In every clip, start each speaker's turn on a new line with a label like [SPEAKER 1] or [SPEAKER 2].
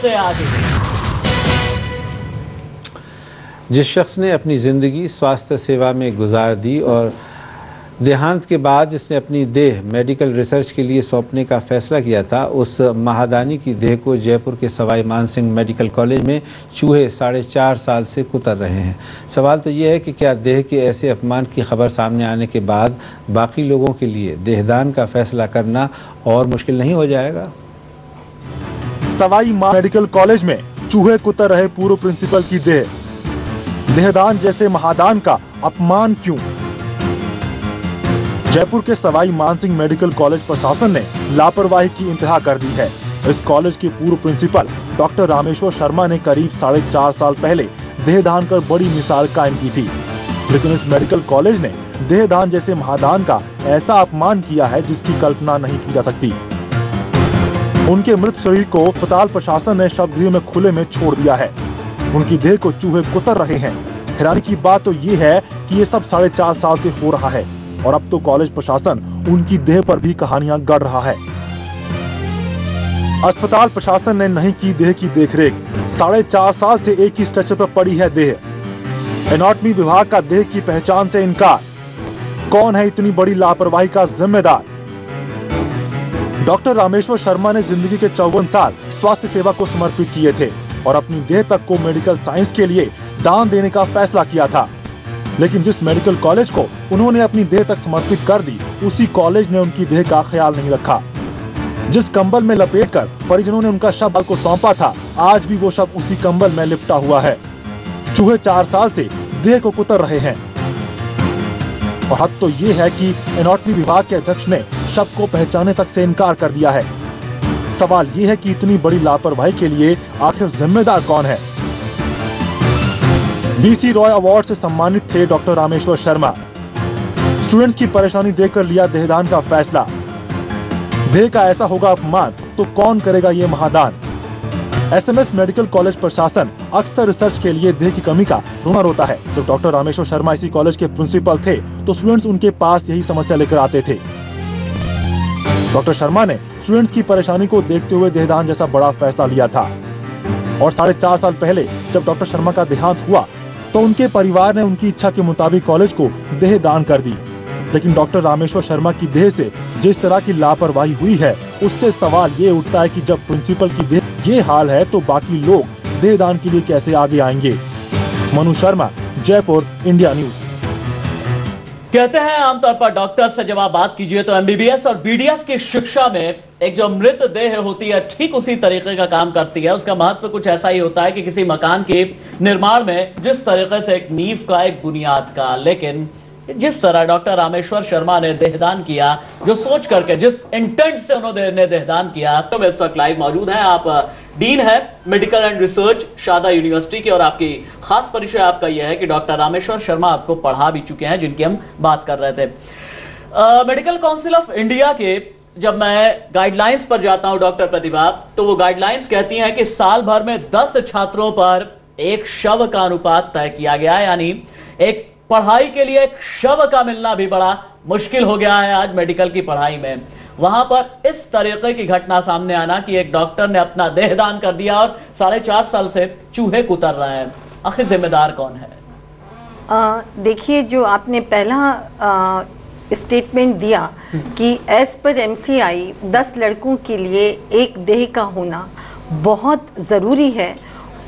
[SPEAKER 1] से आगे।
[SPEAKER 2] जिस शख्स ने अपनी ज़िंदगी स्वास्थ्य सेवा में गुजार दी और देहांत के बाद जिसने अपनी देह मेडिकल रिसर्च के लिए सौंपने का फैसला किया था, उस महादानी की देह को जयपुर के सवाई मानसिंह मेडिकल कॉलेज में चूहे 4.5 साल से कुतर रहे हैं। सवाल तो ये है कि क्या देह के ऐसे अपमान की खबर सामने आने के बाद बाकी लोगों के लिए देहदान का फैसला करना और मुश्किल नहीं हो जाएगा?
[SPEAKER 3] सवाई मेडिकल कॉलेज में चूहे कुतर रहे पूर्व प्रिंसिपल की देहदान जैसे महादान का अपमान क्यों? जयपुर के सवाई मानसिंह मेडिकल कॉलेज प्रशासन ने लापरवाही की इंतहा कर दी है। इस कॉलेज के पूर्व प्रिंसिपल डॉक्टर रामेश्वर शर्मा ने करीब 4.5 साल पहले देहदान कर बड़ी मिसाल कायम की थी, लेकिन इस मेडिकल कॉलेज ने देहदान जैसे महादान का ऐसा अपमान किया है जिसकी कल्पना नहीं की जा सकती। उनके मृत शरीर को अस्पताल प्रशासन ने शवगृह में खुले में छोड़ दिया है। उनकी देह को चूहे कुतर रहे हैं। हैरानी की बात तो ये है कि ये सब 4.5 साल से हो रहा है और अब तो कॉलेज प्रशासन उनकी देह पर भी कहानियां गढ़ रहा है। अस्पताल प्रशासन ने नहीं की देह की देखरेख। 4.5 साल से एक ही स्ट्रेचर पर पड़ी है देह। एनाटॉमी विभाग का देह की पहचान से इनकार। कौन है इतनी बड़ी लापरवाही का जिम्मेदार? डॉक्टर रामेश्वर शर्मा ने जिंदगी के 54 साल स्वास्थ्य सेवा को समर्पित किए थे और अपनी देह तक को मेडिकल साइंस के लिए दान देने का फैसला किया था, लेकिन जिस मेडिकल कॉलेज को उन्होंने अपनी देह तक समर्पित कर दी, उसी कॉलेज ने उनकी देह का ख्याल नहीं रखा। जिस कंबल में लपेटकर परिजनों ने उनका शव को सौंपा था, आज भी वो शव उसी कंबल में लिपटा हुआ है। चूहे 4 साल से देह को कुतर रहे हैं और हद तो ये है कि एनाटॉमी विभाग के अध्यक्ष ने शव को पहचानने तक से इनकार कर दिया है। सवाल ये है कि इतनी बड़ी लापरवाही के लिए आखिर जिम्मेदार कौन है? बीसी रॉय अवार्ड से सम्मानित थे डॉक्टर रामेश्वर शर्मा। स्टूडेंट्स की परेशानी देखकर लिया देहदान का फैसला। देह का ऐसा होगा अपमान तो कौन करेगा ये महादान? एसएमएस मेडिकल कॉलेज प्रशासन अक्सर रिसर्च के लिए देह की कमी का रोना रोता है। जब डॉक्टर रामेश्वर शर्मा इसी कॉलेज के प्रिंसिपल थे तो स्टूडेंट्स उनके पास यही समस्या लेकर आते थे। डॉक्टर शर्मा ने स्टूडेंट्स की परेशानी को देखते हुए देहदान जैसा बड़ा फैसला लिया था और 4.5 साल पहले जब डॉक्टर शर्मा का देहांत हुआ तो उनके परिवार ने उनकी इच्छा के मुताबिक कॉलेज को देह दान कर दी। लेकिन डॉक्टर रामेश्वर शर्मा की देह से जिस तरह की लापरवाही हुई है, उससे सवाल ये उठता है कि जब प्रिंसिपल की देह ये हाल है तो बाकी लोग देह दान के लिए कैसे आगे आएंगे? Manu Sharma, Jaipur, India news.
[SPEAKER 1] कहते हैं आमतौर पर डॉक्टर से जब आप बात कीजिए तो एमबीबीएस और बीडीएस की शिक्षा में एक जो मृत देह होती है ठीक उसी तरीके का काम करती है। उसका महत्व कुछ ऐसा ही होता है कि किसी मकान के निर्माण में जिस तरीके से एक नींव का, एक बुनियाद का, लेकिन जिस तरह डॉक्टर रामेश्वर शर्मा ने देहदान किया, जो सोच करके, जिस इंटेंट से उन्होंने देहदान किया, तो मैं इस वक्त लाइव मौजूद हैं। आप डीन है medical and research Sharda University के और आपकी खास परिचय आपका यह है कि डॉक्टर रामेश्वर शर्मा आपको पढ़ा भी चुके हैं, जिनकी हम बात कर रहे थे। मेडिकल काउंसिल ऑफ इंडिया के जब मैं गाइडलाइंस पर जाता हूं डॉक्टर प्रतिभा, तो वो गाइडलाइंस कहती हैं कि साल भर में 10 छात्रों पर एक शव का अनुपात तय किया गया है। यानी एक पढ़ाई के लिए एक शव का मिलना भी बड़ा मुश्किल हो गया है आज मेडिकल की पढ़ाई में। वहां पर इस तरीके की घटना सामने आना कि एक डॉक्टर ने अपना देहदान कर दिया और 4.5 साल से चूहे कुतर रहे हैं, आखिर जिम्मेदार कौन है?
[SPEAKER 4] देखिए, जो आपने पहला स्टेटमेंट दिया कि एज पर एमसीआई 10 लड़कों के लिए एक देह का होना बहुत जरूरी है,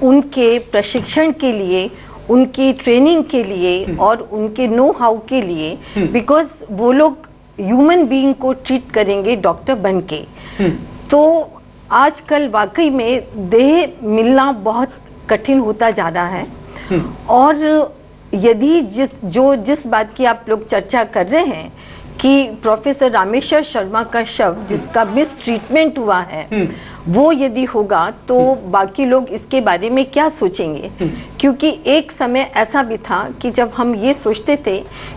[SPEAKER 4] उनके प्रशिक्षण के लिए, उनकी ट्रेनिंग के लिए और उनके नो हाउ के लिए, बिकॉज वो लोग ह्यूमन बीइंग को ट्रीट करेंगे डॉक्टर बन के। तो आजकल वाकई में देह मिलना बहुत कठिन होता जा रहा है। और यदि जिस बात की आप लोग चर्चा कर रहे हैं कि प्रोफेसर रामेश्वर शर्मा का शव जिसका मिस ट्रीटमेंट हुआ है, वो यदि होगा तो बाकी लोग इसके बारे में क्या सोचेंगे? क्योंकि एक समय ऐसा भी था कि जब हम ये सोचते थे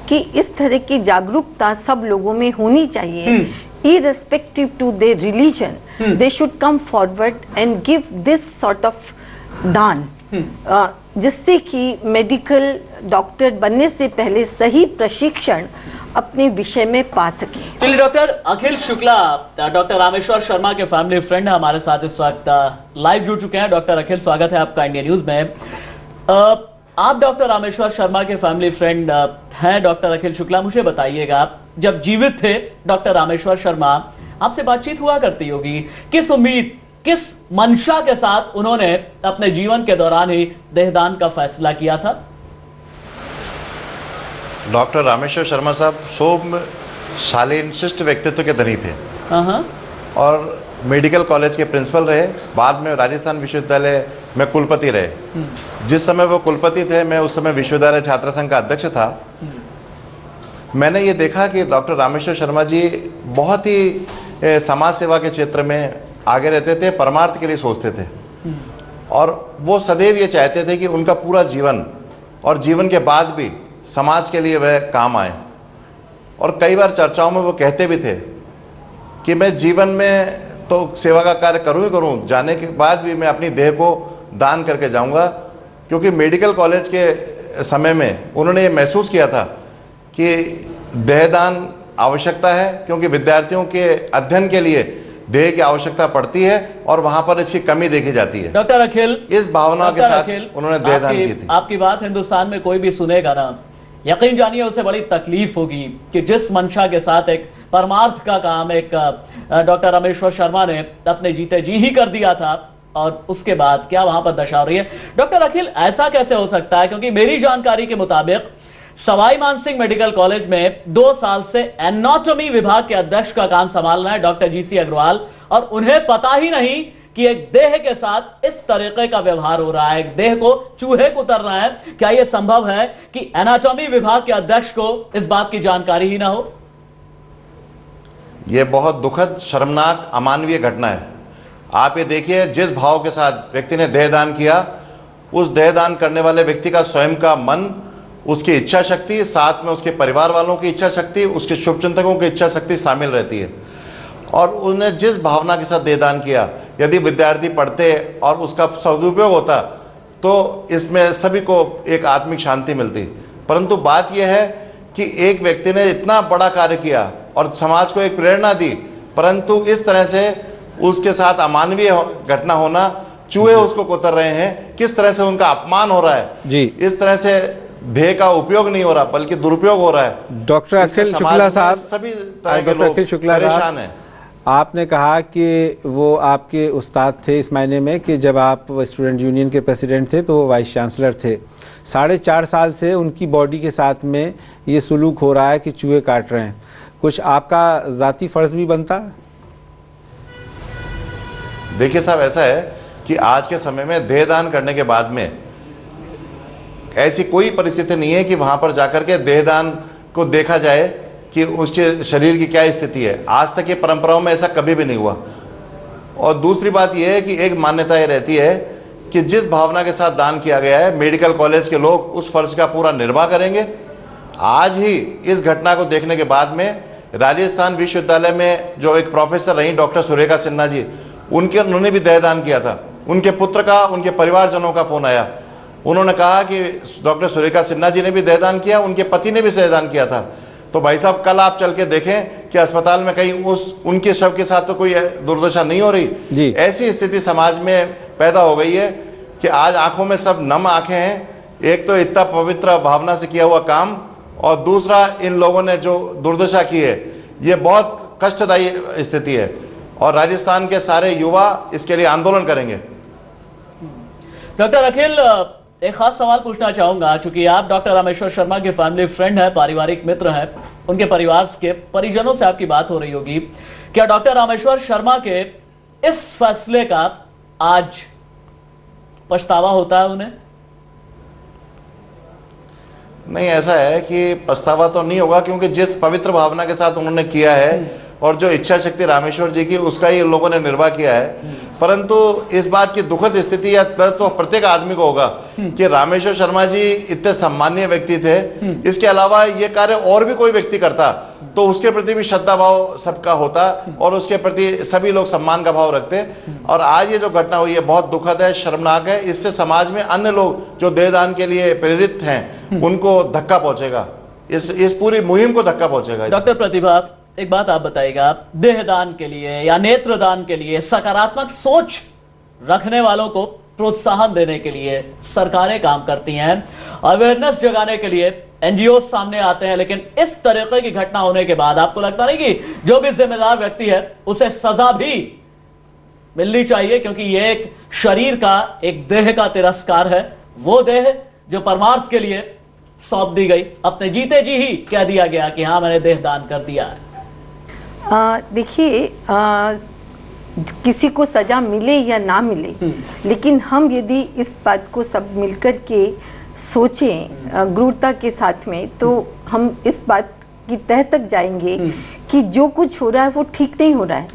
[SPEAKER 4] कि इस तरह की जागरूकता सब लोगों में होनी चाहिए, irrespective to their religion, they should come forward and give this sort of दान, जिससे कि मेडिकल डॉक्टर बनने से पहले सही प्रशिक्षण अपने विषय में पा सके।
[SPEAKER 1] चलिए, डॉक्टर अखिल शुक्ला, डॉक्टर रामेश्वर शर्मा के फैमिली फ्रेंड हमारे साथ इस वक्त लाइव जुड़ चुके हैं। डॉक्टर अखिल, स्वागत है आपका इंडिया न्यूज में। आप डॉक्टर रामेश्वर शर्मा के फैमिली फ्रेंड हैं। डॉक्टर अखिल शुक्ला, मुझे बताइएगा, जब जीवित थे डॉक्टर रामेश्वर शर्मा, आपसे बातचीत हुआ करती होगी, किस उम्मीद, किस मंशा के साथ उन्होंने अपने जीवन के दौरान ही देहदान का फैसला किया था?
[SPEAKER 5] डॉक्टर रामेश्वर शर्मा साहब सौम्य, शालीन, शिष्ट व्यक्तित्व के धनी थे और मेडिकल कॉलेज के प्रिंसिपल रहे। बाद में राजस्थान विश्वविद्यालय में कुलपति रहे। जिस समय वो कुलपति थे, मैं उस समय विश्वविद्यालय छात्र संघ का अध्यक्ष था। मैंने ये देखा कि डॉक्टर रामेश्वर शर्मा जी बहुत ही समाज सेवा के क्षेत्र में आगे रहते थे, परमार्थ के लिए सोचते थे और वो सदैव ये चाहते थे कि उनका पूरा जीवन और जीवन के बाद भी समाज के लिए वह काम आए। और कई बार चर्चाओं में वो कहते भी थे कि मैं जीवन में तो सेवा का कार्य करूं ही करूं, जाने के बाद भी मैं अपनी देह को दान करके जाऊंगा, क्योंकि मेडिकल कॉलेज के समय में उन्होंने ये महसूस किया था कि देहदान आवश्यकता है, क्योंकि विद्यार्थियों के अध्ययन के लिए देह की आवश्यकता पड़ती है और वहां पर इसकी कमी देखी जाती है।
[SPEAKER 1] डॉक्टर अखिल,
[SPEAKER 5] इस भावना के साथ उन्होंने देहदान की थी।
[SPEAKER 1] आपकी बात हिंदुस्तान में कोई भी सुनेगा ना, यकीन जानिए उसे बड़ी तकलीफ होगी कि जिस मंशा के साथ एक परमार्थ का काम एक डॉक्टर रामेश्वर शर्मा ने अपने जीते जी ही कर दिया था और उसके बाद क्या वहां पर दशा हो रही है। डॉक्टर अखिल, ऐसा कैसे हो सकता है? क्योंकि मेरी जानकारी के मुताबिक सवाई मानसिंह मेडिकल कॉलेज में 2 साल से एनाटॉमी विभाग के अध्यक्ष का काम संभाल रहे हैं डॉक्टर जीसी अग्रवाल, और उन्हें पता ही नहीं कि एक देह के साथ इस तरीके का व्यवहार हो रहा है, एक देह को चूहे कुतर रहा है। क्या यह संभव है कि एनाटॉमी विभाग के अध्यक्ष को इस बात की जानकारी ही ना हो?
[SPEAKER 5] यह बहुत दुखद, शर्मनाक, अमानवीय घटना है। आप ये देखिए, जिस भाव के साथ व्यक्ति ने देहदान किया, उस देहदान करने वाले व्यक्ति का स्वयं का मन, उसकी इच्छा शक्ति, साथ में उसके परिवार वालों की इच्छा शक्ति, उसके शुभचिंतकों की इच्छा शक्ति शामिल रहती है। और उन्हें जिस भावना के साथ देहदान किया, यदि विद्यार्थी पढ़ते और उसका सदुपयोग होता तो इसमें सभी को एक आत्मिक शांति मिलती। परंतु बात यह है कि एक व्यक्ति ने इतना बड़ा कार्य किया और समाज को एक प्रेरणा दी, परंतु इस तरह से उसके साथ अमानवीय घटना होना, चूहे उसको कुतर रहे हैं, किस तरह से उनका अपमान हो रहा है जी, इस तरह से देह का उपयोग नहीं हो रहा बल्कि दुरुपयोग हो रहा है।
[SPEAKER 2] डॉक्टर अखिल शुक्ला साहब,
[SPEAKER 5] सभी तरह के लोग परेशान हैं।
[SPEAKER 2] आपने कहा कि वो आपके उस्ताद थे इस मायने में कि जब आप स्टूडेंट यूनियन के प्रेसिडेंट थे तो वो वाइस चांसलर थे। 4.5 साल से उनकी बॉडी के साथ में ये सुलूक हो रहा है कि चूहे काट रहे हैं। कुछ आपका जाती फर्ज भी बनता?
[SPEAKER 5] देखिए साहब, ऐसा है कि आज के समय में देहदान करने के बाद में ऐसी कोई परिस्थिति नहीं है कि वहां पर जाकर के देहदान को देखा जाए कि उसके शरीर की क्या स्थिति है। आज तक ये परंपराओं में ऐसा कभी भी नहीं हुआ। और दूसरी बात यह है कि एक मान्यता ये रहती है कि जिस भावना के साथ दान किया गया है, मेडिकल कॉलेज के लोग उस फर्ज का पूरा निर्वाह करेंगे। आज ही इस घटना को देखने के बाद में राजस्थान विश्वविद्यालय में जो एक प्रोफेसर रही डॉक्टर सुरेखा सिन्हा जी, उन्होंने भी देहदान किया था। उनके पुत्र का, उनके परिवारजनों का फोन आया, उन्होंने कहा कि डॉक्टर सुरेखा सिन्हा जी ने भी देहदान किया, उनके पति ने भी देहदान किया था। तो भाई साहब, कल आप चल के देखें कि अस्पताल में कहीं उनके शव के साथ तो कोई दुर्दशा नहीं हो रही जी। ऐसी स्थिति समाज में पैदा हो गई है कि आज आंखों में सब नम आंखें हैं। एक तो इतना पवित्र भावना से किया हुआ काम, और दूसरा इन लोगों ने जो दुर्दशा की है, ये बहुत कष्टदायी स्थिति है और राजस्थान के सारे युवा इसके लिए आंदोलन करेंगे।
[SPEAKER 1] डॉक्टर अखिल, एक खास सवाल पूछना चाहूंगा, चूंकि आप डॉक्टर रामेश्वर शर्मा के फैमिली फ्रेंड हैं, पारिवारिक मित्र हैं, उनके परिवार के परिजनों से आपकी बात हो रही होगी। क्या डॉक्टर रामेश्वर शर्मा के इस फैसले का आज पछतावा होता है उन्हें?
[SPEAKER 5] नहीं, ऐसा है कि पछतावा तो नहीं होगा, क्योंकि जिस पवित्र भावना के साथ उन्होंने किया है और जो इच्छा शक्ति रामेश्वर जी की, उसका ही लोगों ने निर्वाह किया है। परंतु इस बात की दुखद स्थिति या तो प्रत्येक आदमी को होगा कि रामेश्वर शर्मा जी इतने सम्मानीय व्यक्ति थे, इसके अलावा ये कार्य और भी कोई व्यक्ति करता तो उसके प्रति भी श्रद्धा भाव सबका होता और उसके प्रति सभी लोग सम्मान का भाव रखते। और आज ये जो घटना हुई है बहुत दुखद है, शर्मनाक है। इससे समाज में अन्य लोग जो देहदान के लिए प्रेरित हैं उनको धक्का पहुंचेगा। इस पूरी मुहिम को धक्का पहुंचेगा।
[SPEAKER 1] डॉक्टर प्रतिभा, एक बात आप बताइएगा, देहदान के लिए या नेत्रदान के लिए सकारात्मक सोच रखने वालों को प्रोत्साहन देने के लिए सरकारें काम करती हैं, अवेयरनेस जगाने के लिए एनजीओ सामने आते हैं, लेकिन इस तरीके की घटना होने के बाद आपको लगता नहीं कि जो भी जिम्मेदार व्यक्ति है उसे सजा भी मिलनी चाहिए, क्योंकि यह एक शरीर का, एक देह का तिरस्कार है, वो देह जो परमार्थ के लिए सौंप दी गई, अपने जीते जी ही कह दिया गया कि हाँ मैंने देह दान कर दिया है।
[SPEAKER 4] देखिए, किसी को सजा मिले या ना मिले, लेकिन हम यदि इस बात को सब मिलकर के सोचें गूढ़ता के साथ में, तो हम इस बात की तह तक जाएंगे कि जो कुछ हो रहा है वो ठीक नहीं हो रहा है।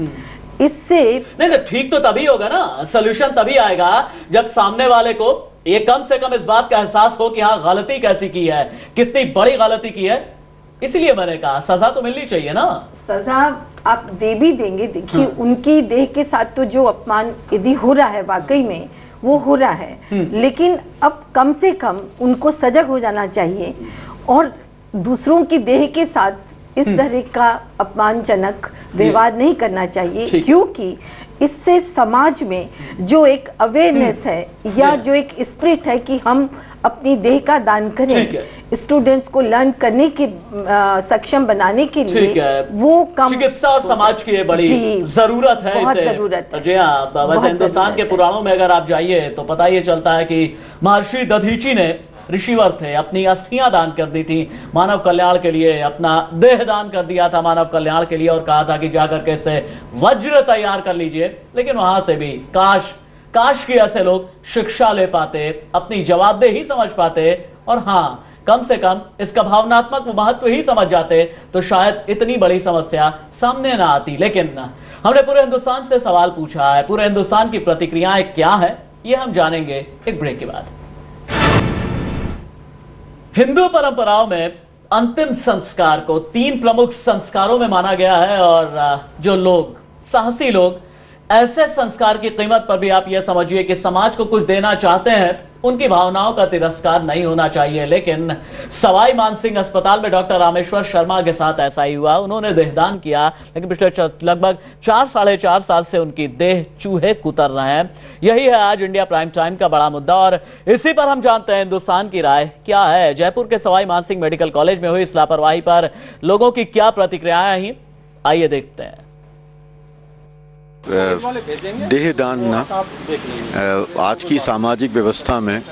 [SPEAKER 4] इससे
[SPEAKER 1] नहीं, ठीक तो तभी होगा ना, सोल्यूशन तभी आएगा जब सामने वाले को ये कम से कम इस बात का एहसास हो कि हाँ गलती कैसी की है, कितनी बड़ी गलती की है। इसीलिए मैंने कहा सजा तो मिलनी चाहिए ना।
[SPEAKER 4] सजा आप दे भी देंगे, देखिए उनकी देह के साथ तो जो अपमान यदि हो रहा है वाकई में वो हो रहा है, लेकिन अब कम से कम उनको सजग हो जाना चाहिए और दूसरों की देह के साथ इस तरह का अपमानजनक व्यवहार नहीं करना चाहिए, क्योंकि इससे समाज में जो एक अवेयरनेस है या जो एक स्पिरिट है कि हम अपनी देह का दान करें, स्टूडेंट्स को लर्न करने के सक्षम बनाने के लिए वो कम
[SPEAKER 1] चिकित्सा और समाज की बड़ी जरूरत है,
[SPEAKER 4] बहुत जरूरत है।
[SPEAKER 1] जी हाँ, वैसे हिंदुस्तान के पुराणों में अगर आप जाइए तो पता ये चलता है कि महर्षि दधीची ने, ऋषिवर थे, अपनी अस्थियां दान कर दी थी मानव कल्याण के लिए, अपना देह दान कर दिया था मानव कल्याण के लिए और कहा था कि जाकर के इससे वज्र तैयार कर लीजिए। लेकिन वहां से भी काश कि ऐसे लोग शिक्षा ले पाते, अपनी जवाबदेही समझ पाते और हाँ कम से कम इसका भावनात्मक महत्व ही समझ जाते तो शायद इतनी बड़ी समस्या सामने ना आती। लेकिन हमने पूरे हिंदुस्तान से सवाल पूछा है, पूरे हिंदुस्तान की प्रतिक्रियाएं क्या है ये हम जानेंगे एक ब्रेक के बाद। हिंदू परंपराओं में अंतिम संस्कार को 3 प्रमुख संस्कारों में माना गया है और जो लोग, साहसी लोग, ऐसे संस्कार की कीमत पर भी आप यह समझिए कि समाज को कुछ देना चाहते हैं, उनकी भावनाओं का तिरस्कार नहीं होना चाहिए। लेकिन सवाई मानसिंह अस्पताल में डॉक्टर रामेश्वर शर्मा के साथ ऐसा ही हुआ। उन्होंने देहदान किया, लेकिन पिछले लगभग 4-4.5 साल से उनकी देह चूहे कुतर रहे हैं। यही है आज इंडिया प्राइम टाइम का बड़ा मुद्दा और इसी पर हम जानते हैं हिंदुस्तान की राय क्या है। जयपुर के सवाई मानसिंह मेडिकल कॉलेज में हुई इस लापरवाही पर लोगों की क्या प्रतिक्रियाएं आई, आइए देखते हैं।
[SPEAKER 6] देहदान ना आज की सामाजिक व्यवस्था में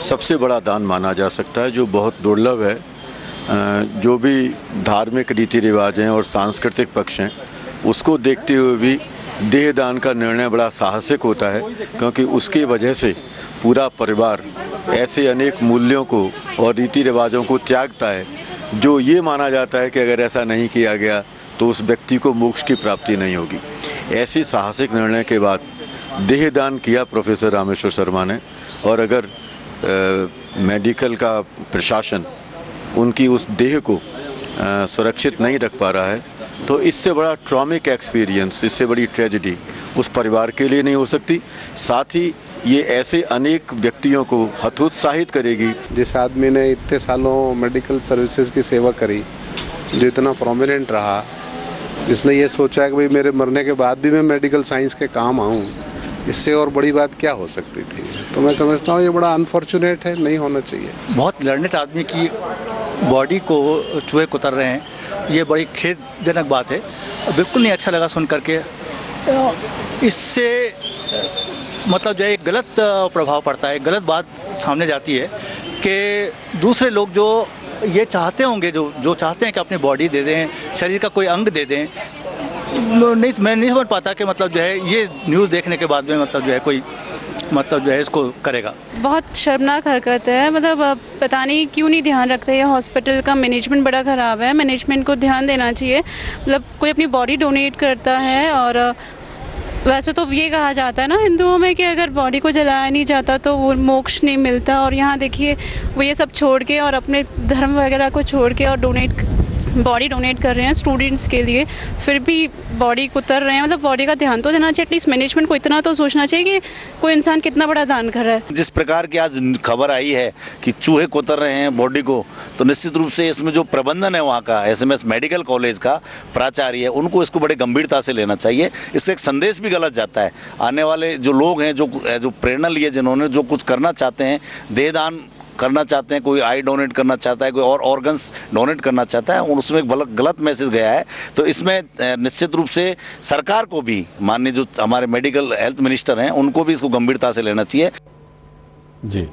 [SPEAKER 6] सबसे बड़ा दान माना जा सकता है, जो बहुत दुर्लभ है। जो भी धार्मिक रीति रिवाज हैं और सांस्कृतिक पक्ष हैं उसको देखते हुए भी देहदान का निर्णय बड़ा साहसिक होता है, क्योंकि उसकी वजह से पूरा परिवार ऐसे अनेक मूल्यों को और रीति रिवाजों को त्यागता है जो ये माना जाता है कि अगर ऐसा नहीं किया गया तो उस व्यक्ति को मोक्ष की प्राप्ति नहीं होगी। ऐसी साहसिक निर्णय के बाद देहदान किया प्रोफेसर रामेश्वर शर्मा ने, और अगर मेडिकल का प्रशासन उनकी उस देह को सुरक्षित नहीं रख पा रहा है तो इससे बड़ा ट्रॉमिक एक्सपीरियंस, इससे बड़ी ट्रेजेडी उस परिवार के लिए नहीं हो सकती। साथ ही ये ऐसे अनेक व्यक्तियों को हतोत्साहित करेगी।
[SPEAKER 7] जिस आदमी ने इतने सालों मेडिकल सर्विसेज की सेवा करी, जो इतना प्रोमिनेंट रहा, जिसने ये सोचा कि भाई मेरे मरने के बाद भी मैं मेडिकल साइंस के काम आऊँ, इससे और बड़ी बात क्या हो सकती थी। तो मैं समझता हूँ ये बड़ा अनफॉर्चुनेट है, नहीं होना चाहिए।
[SPEAKER 8] बहुत लर्नेट आदमी की बॉडी को चूहे कुतर रहे हैं, ये बड़ी खेदजनक बात है। बिल्कुल नहीं अच्छा लगा सुन करके। इससे मतलब जो है एक गलत प्रभाव पड़ता है, गलत बात सामने जाती है कि दूसरे लोग जो ये चाहते होंगे, जो चाहते हैं कि अपनी बॉडी दे दें, शरीर का कोई अंग दे दें, मैं नहीं समझ पाता कि मतलब जो है ये न्यूज़ देखने के बाद में मतलब जो है कोई मतलब जो है इसको करेगा।
[SPEAKER 9] बहुत शर्मनाक हरकत है। मतलब पता नहीं क्यों नहीं ध्यान रखते। ये हॉस्पिटल का मैनेजमेंट बड़ा ख़राब है। मैनेजमेंट को ध्यान देना चाहिए। मतलब कोई अपनी बॉडी डोनेट करता है और वैसे तो ये कहा जाता है ना हिंदुओं में कि अगर बॉडी को जलाया नहीं जाता तो वो मोक्ष नहीं मिलता। और यहाँ देखिए वो ये सब छोड़ के और अपने धर्म वगैरह को छोड़ के और डोनेट बॉडी डोनेट कर रहे हैं स्टूडेंट्स के लिए, फिर भी बॉडी कुतर रहे हैं। मतलब बॉडी का ध्यान तो देना चाहिए, एटलीस्ट मैनेजमेंट को इतना तो सोचना चाहिए कि कोई इंसान कितना बड़ा दान कर रहा है।
[SPEAKER 10] जिस प्रकार की आज खबर आई है कि चूहे कुतर रहे हैं बॉडी को, तो निश्चित रूप से इसमें जो प्रबंधन है वहाँ का एसएमएस मेडिकल कॉलेज का प्राचार्य है, उनको इसको बड़े गंभीरता से लेना चाहिए। इससे एक संदेश भी गलत जाता है। आने वाले जो लोग हैं, जो प्रेरणा लिए, जिन्होंने जो कुछ करना चाहते हैं, देहदान करना चाहते हैं, कोई आई डोनेट करना चाहता है, कोई और ऑर्गन्स डोनेट करना चाहता है, और उसमें एक गलत मैसेज गया है। तो इसमें निश्चित रूप से सरकार को भी, माननीय जो हमारे मेडिकल हेल्थ मिनिस्टर हैं, उनको भी इसको गंभीरता से लेना चाहिए।
[SPEAKER 2] जी,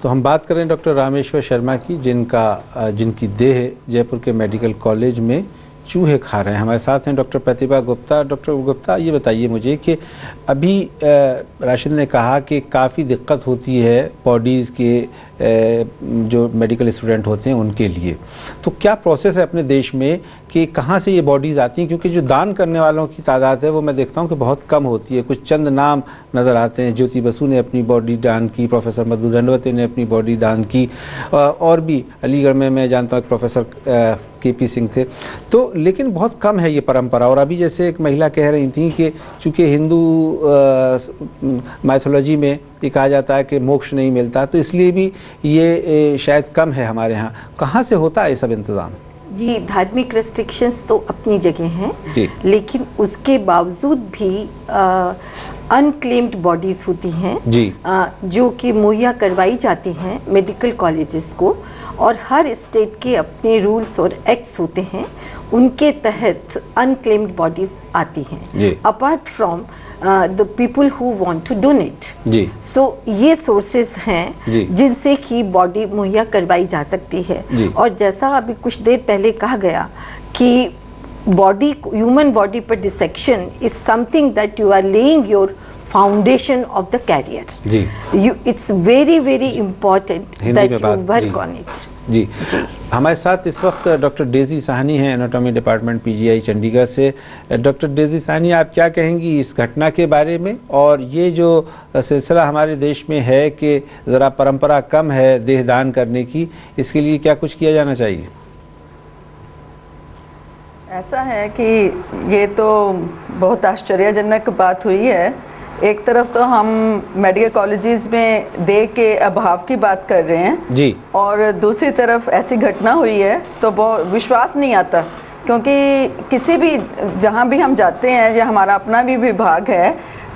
[SPEAKER 2] तो हम बात करें डॉक्टर रामेश्वर शर्मा की, जिनकी देह जयपुर के मेडिकल कॉलेज में चूहे खा रहे हैं। हमारे साथ हैं डॉक्टर प्रतिभा गुप्ता। डॉक्टर गुप्ता, ये बताइए मुझे कि अभी राशिद ने कहा कि काफ़ी दिक्कत होती है बॉडीज़ के जो मेडिकल स्टूडेंट होते हैं उनके लिए, तो क्या प्रोसेस है अपने देश में कि कहाँ से ये बॉडीज़ आती हैं? क्योंकि जो दान करने वालों की तादाद है वो मैं देखता हूँ कि बहुत कम होती है। कुछ चंद नाम नज़र आते हैं। ज्योति बसु ने अपनी बॉडी दान की, प्रोफेसर मधु दंडवती ने अपनी बॉडी दान की, और भी अलीगढ़ में मैं जानता हूँ प्रोफेसर केपी सिंह थे। तो लेकिन बहुत कम है ये परंपरा। और अभी जैसे एक महिला कह रही थी कि चूंकि हिंदू माइथोलॉजी में ये कहा जाता है कि मोक्ष नहीं मिलता, तो इसलिए भी ये शायद कम है हमारे यहाँ। कहाँ से होता है ये सब इंतजाम?
[SPEAKER 4] जी, धार्मिक रेस्ट्रिक्शंस तो अपनी जगह हैं, लेकिन उसके बावजूद भी अनक्लेम्ड बॉडीज होती हैं जी, जो कि मुहैया करवाई जाती हैं मेडिकल कॉलेजेस को, और हर स्टेट के अपने रूल्स और एक्ट्स होते हैं, उनके तहत अनक्लेम्ड बॉडीज आती हैं apart from the people who want to donate जी। सो ये सोर्सेज हैं जिनसे कि बॉडी मुहैया करवाई जा सकती है। और जैसा अभी कुछ देर पहले कहा गया कि बॉडी, ह्यूमन बॉडी पर dissection is something that you are laying your foundation of the career. It's very very important that you work on it.
[SPEAKER 2] जी, हमारे साथ इस वक्त डॉक्टर डेजी साहनी हैं, एनाटॉमी डिपार्टमेंट पीजीआई चंडीगढ़ से। डॉक्टर डेजी साहनी, आप क्या कहेंगी इस घटना के बारे में, और ये जो सिलसिला हमारे देश में है कि ज़रा परंपरा कम है देहदान करने की, इसके लिए क्या कुछ किया जाना चाहिए?
[SPEAKER 11] ऐसा है कि ये तो बहुत आश्चर्यजनक बात हुई है। एक तरफ तो हम मेडिकल कॉलेजेस में देह के अभाव की बात कर रहे हैं जी, और दूसरी तरफ ऐसी घटना हुई है तो बहुत विश्वास नहीं आता, क्योंकि किसी भी जहां भी हम जाते हैं, या हमारा अपना भी विभाग है,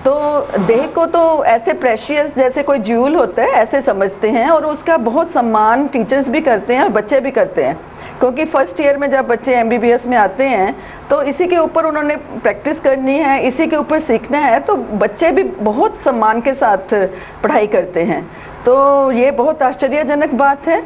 [SPEAKER 11] तो देह को तो ऐसे प्रेशियस जैसे कोई ज्यूल होता है ऐसे समझते हैं, और उसका बहुत सम्मान टीचर्स भी करते हैं और बच्चे भी करते हैं। क्योंकि फर्स्ट ईयर में जब बच्चे एमबीबीएस में आते हैं तो इसी के ऊपर उन्होंने प्रैक्टिस करनी है, इसी के ऊपर सीखना है, तो बच्चे भी बहुत सम्मान के साथ पढ़ाई करते हैं। तो ये बहुत आश्चर्यजनक बात है।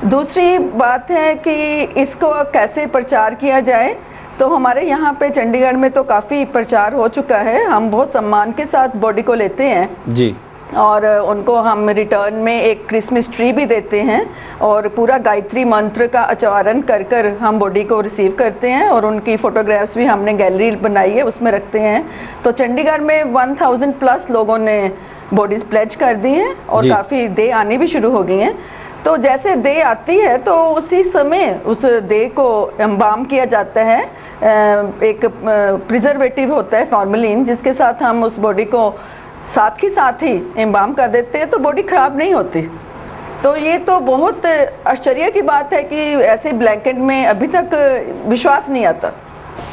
[SPEAKER 11] दूसरी बात है कि इसको कैसे प्रचार किया जाए, तो हमारे यहाँ पे चंडीगढ़ में तो काफ़ी प्रचार हो चुका है। हम बहुत सम्मान के साथ बॉडी को लेते हैं जी, और उनको हम रिटर्न में एक क्रिसमस ट्री भी देते हैं, और पूरा गायत्री मंत्र का उच्चारण कर कर हम बॉडी को रिसीव करते हैं, और उनकी फोटोग्राफ्स भी हमने गैलरी बनाई है उसमें रखते हैं। तो चंडीगढ़ में 1000 प्लस लोगों ने बॉडीज प्लेज कर दी हैं, और काफ़ी देह आनी भी शुरू हो गई हैं। तो जैसे देह आती है तो उसी समय उस देह को एम्बाम किया जाता है। एक प्रिजर्वेटिव होता है फॉर्मेलिन, जिसके साथ हम उस बॉडी को साथ ही एम्बाम कर देते हैं, तो बॉडी खराब नहीं होती। तो ये तो बहुत आश्चर्य की बात है कि ऐसे ब्लैंकेट में अभी तक विश्वास नहीं आता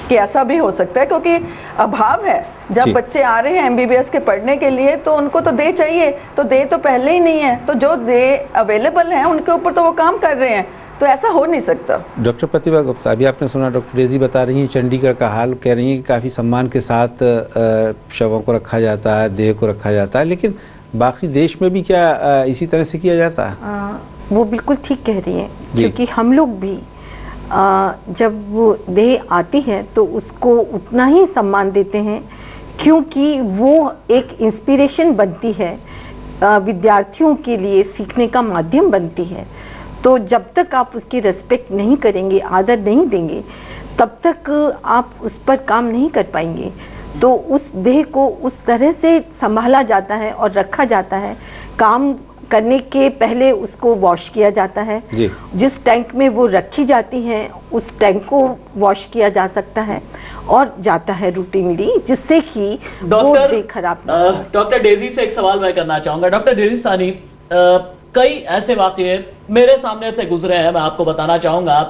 [SPEAKER 11] कि ऐसा भी हो सकता है, क्योंकि अभाव है। जब बच्चे आ रहे हैं एमबीबीएस के पढ़ने के लिए तो उनको तो दे चाहिए, तो दे तो पहले ही नहीं है, तो जो दे अवेलेबल है उनके ऊपर तो वो काम कर रहे हैं, तो ऐसा हो नहीं सकता।
[SPEAKER 2] डॉक्टर प्रतिभा गुप्ता, अभी आपने सुना डॉक्टर डेजी बता रही हैं चंडीगढ़ का हाल, कह रही हैं कि काफ़ी सम्मान के साथ शवों को रखा जाता है, देह को रखा जाता है, लेकिन बाकी देश में भी क्या इसी तरह से किया जाता है?
[SPEAKER 4] वो बिल्कुल ठीक कह रही हैं, क्योंकि हम लोग भी जब वो देह आती है तो उसको उतना ही सम्मान देते हैं, क्योंकि वो एक इंस्पिरेशन बनती है, विद्यार्थियों के लिए सीखने का माध्यम बनती है। तो जब तक आप उसकी रिस्पेक्ट नहीं करेंगे, आदर नहीं देंगे, तब तक आप उस पर काम नहीं कर पाएंगे। तो उस देह को उस तरह से संभाला जाता है और रखा जाता है, काम करने के पहले उसको वॉश किया जाता है
[SPEAKER 2] जी।
[SPEAKER 4] जिस टैंक में वो रखी जाती है उस टैंक को वॉश किया जा सकता है और जाता है रूटीनली, जिससे कि वो देह खराब ना हो।
[SPEAKER 1] डॉक्टर डेजी से एक सवाल मैं करना चाहूंगा। डॉक्टर डेजी सानी, कई ऐसे वाकये मेरे सामने से गुजरे हैं, मैं आपको बताना चाहूंगा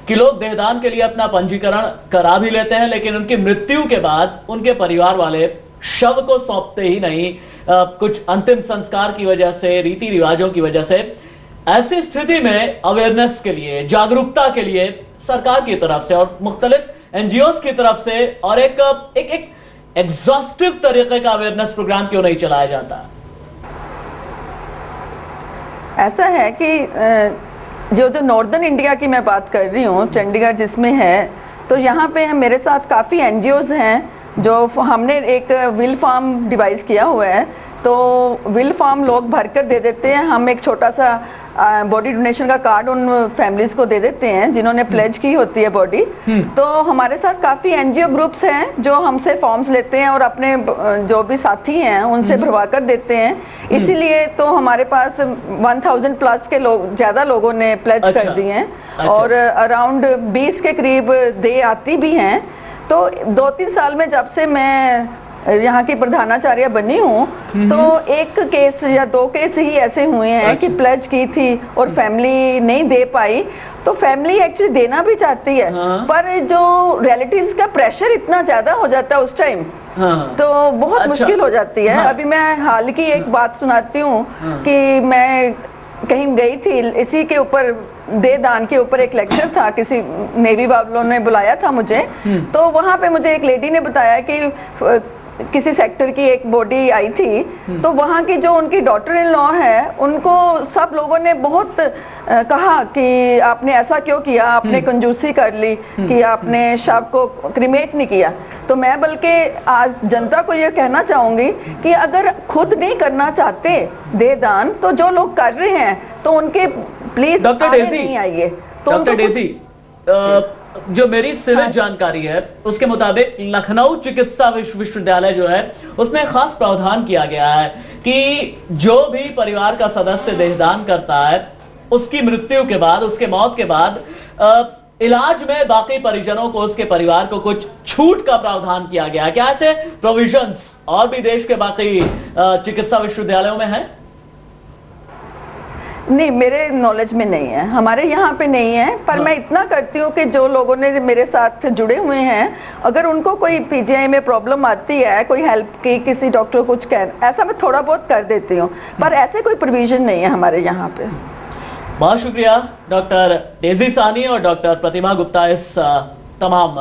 [SPEAKER 1] कि लोग देहदान के लिए अपना पंजीकरण करा भी लेते हैं, लेकिन उनकी मृत्यु के बाद उनके परिवार वाले शव को सौंपते ही नहीं, कुछ अंतिम संस्कार की वजह से, रीति रिवाजों की वजह से। ऐसी स्थिति में अवेयरनेस के लिए, जागरूकता के लिए सरकार की तरफ से और मुख्तलिफ एनजीओज की तरफ से और एक एग्जॉस्टिव तरीके का अवेयरनेस प्रोग्राम क्यों नहीं चलाया जाता?
[SPEAKER 11] ऐसा है कि जो नॉर्दर्न इंडिया की मैं बात कर रही हूँ, चंडीगढ़ जिसमें है, तो यहाँ पे मेरे साथ काफ़ी एनजीओज हैं जो हमने एक विल फॉर्म डिवाइस किया हुआ है। तो विल फॉर्म लोग भरकर दे देते हैं, हम एक छोटा सा बॉडी डोनेशन का कार्ड उन फैमिलीज को दे देते हैं जिन्होंने प्लेज की होती है बॉडी। तो हमारे साथ काफ़ी एनजीओ ग्रुप्स हैं जो हमसे फॉर्म्स लेते हैं और अपने जो भी साथी हैं उनसे भरवा कर देते हैं। इसीलिए तो हमारे पास 1000 प्लस के लोग, ज़्यादा लोगों ने प्लेज कर दिए हैं और अराउंड 20 के करीब दे आती भी हैं। तो 2-3 साल में जब से मैं यहाँ की प्रधानाचार्य बनी हूँ तो एक केस या 2 केस ही ऐसे हुए हैं कि प्लेज की थी और फैमिली नहीं दे पाई। तो फैमिली एक्चुअली देना भी चाहती है, पर जो रिलेटिव्स का प्रेशर इतना ज्यादा हो जाता है उस टाइम, तो बहुत मुश्किल हो जाती है। अभी मैं हाल की एक बात सुनाती हूँ कि मैं कहीं गई थी, इसी के ऊपर देह दान के ऊपर एक लेक्चर था, किसी नेवी वालों ने बुलाया था मुझे। तो वहां पे मुझे एक लेडी ने बताया कि किसी सेक्टर की एक बॉडी आई थी, तो वहाँ की जो उनकी डॉटर इन लॉ है उनको सब लोगों ने बहुत कहा कि आपने ऐसा क्यों किया, आपने कंजूसी कर ली कि आपने शव को क्रिमेट नहीं किया। तो मैं बल्कि आज जनता को ये कहना चाहूंगी कि अगर खुद नहीं करना चाहते देह दान, तो जो लोग कर रहे हैं तो उनके प्लीज नहीं आइए। तो
[SPEAKER 1] डॉक्टर डेजी, जो मेरी सिविल जानकारी है उसके मुताबिक लखनऊ चिकित्सा विश्वविद्यालय जो है उसमें खास प्रावधान किया गया है कि जो भी परिवार का सदस्य देहदान करता है उसकी मृत्यु के बाद, उसके मौत के बाद इलाज में बाकी परिजनों को, उसके परिवार को कुछ छूट का प्रावधान किया गया है। क्या ऐसे प्रोविजंस और भी देश के बाकी चिकित्सा विश्वविद्यालयों में है?
[SPEAKER 11] नहीं, मेरे नॉलेज में नहीं है, हमारे यहाँ पे नहीं है। पर मैं इतना करती हूँ कि जो लोगों ने मेरे साथ जुड़े हुए हैं, अगर उनको कोई पीजीआई में प्रॉब्लम आती है, कोई हेल्प की, किसी डॉक्टर को कुछ कह, ऐसा मैं थोड़ा बहुत कर देती हूँ, पर ऐसे कोई प्रोविजन नहीं है हमारे यहाँ पे।
[SPEAKER 1] बहुत शुक्रिया डॉक्टर डेजी सानी और डॉक्टर प्रतिमा गुप्ता इस तमाम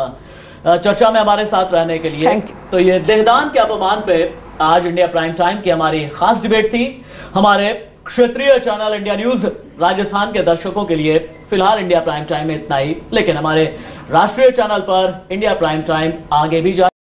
[SPEAKER 1] चर्चा में हमारे साथ रहने के लिए। तो ये देहदान के अपमान पे आज इंडिया प्राइम टाइम की हमारी खास डिबेट थी। हमारे क्षेत्रीय चैनल इंडिया न्यूज राजस्थान के दर्शकों के लिए फिलहाल इंडिया प्राइम टाइम में इतना ही, लेकिन हमारे राष्ट्रीय चैनल पर इंडिया प्राइम टाइम आगे भी